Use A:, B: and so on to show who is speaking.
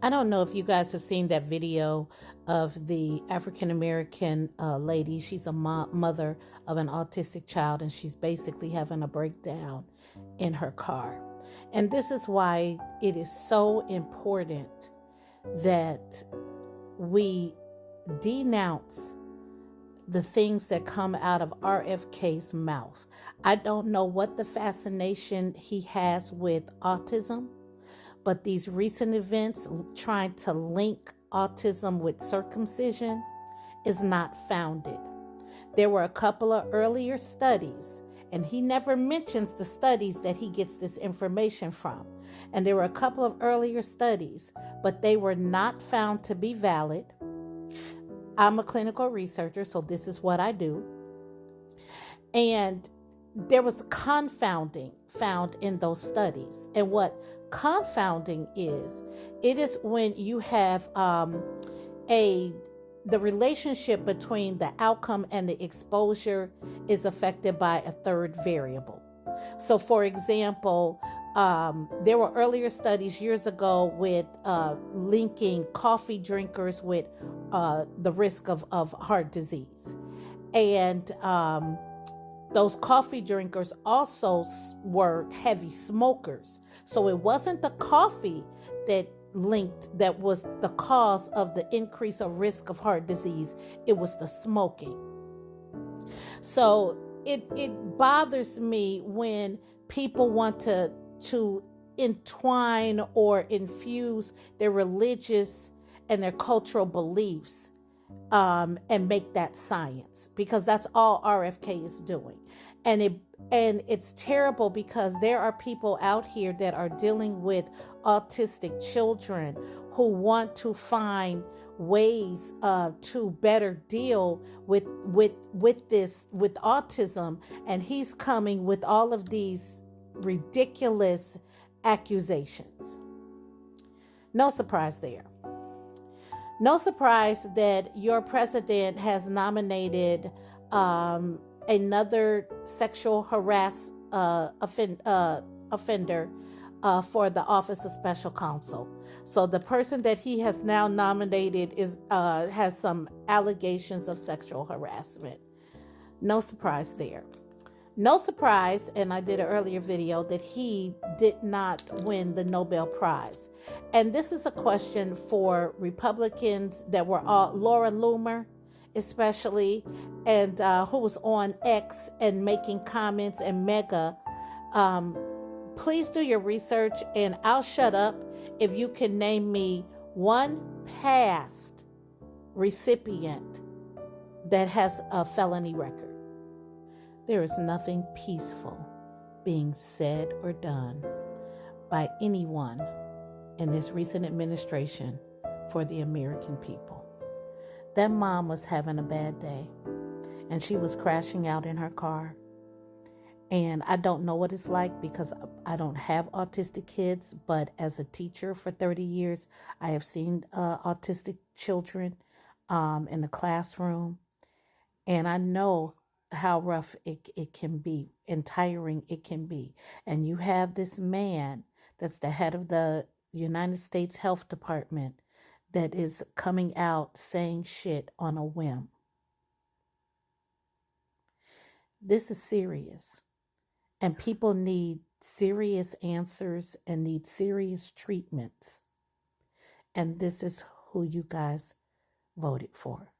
A: I don't know if you guys have seen that video of the African American lady. She's a mother of an autistic child, and she's basically having a breakdown in her car. And this is why it is so important that we denounce the things that come out of RFK's mouth. I don't know what the fascination he has with autism, but these recent events trying to link autism with circumcision is not founded. There were a couple of earlier studies, and he never mentions the studies that he gets this information from. And there were a couple of earlier studies, but they were not found to be valid. I'm a clinical researcher, so this is what I do. And there was confounding found in those studies. And what confounding is, it is when you have the relationship between the outcome and the exposure is affected by a third variable. So, for example, there were earlier studies years ago with linking coffee drinkers with the risk of heart disease. And those coffee drinkers also were heavy smokers. So it wasn't the coffee that was the cause of the increase of risk of heart disease. It was the smoking. So it bothers me when people want to entwine or infuse their religious and their cultural beliefs and make that science, because that's all RFK is doing. And it's terrible, because there are people out here that are dealing with autistic children who want to find ways to better deal with autism, and he's coming with all of these ridiculous accusations. No surprise there. No surprise that your president has nominated another sexual offender for the Office of Special Counsel. So the person that he has now nominated has some allegations of sexual harassment. No surprise there. No surprise, and I did an earlier video, that he did not win the Nobel Prize. And this is a question for Republicans that were Laura Loomer, especially, and who was on X and making comments, and Mega. Please do your research, and I'll shut up if you can name me one past recipient that has a felony record. There is nothing peaceful being said or done by anyone in this recent administration for the American people. That mom was having a bad day, and she was crashing out in her car. And I don't know what it's like, because I don't have autistic kids, but as a teacher for 30 years, I have seen autistic children in the classroom. And I know how rough it can be and tiring it can be. And you have this man that's the head of the United States Health Department that is coming out saying shit on a whim. This is serious, and people need serious answers and need serious treatments. And this is who you guys voted for.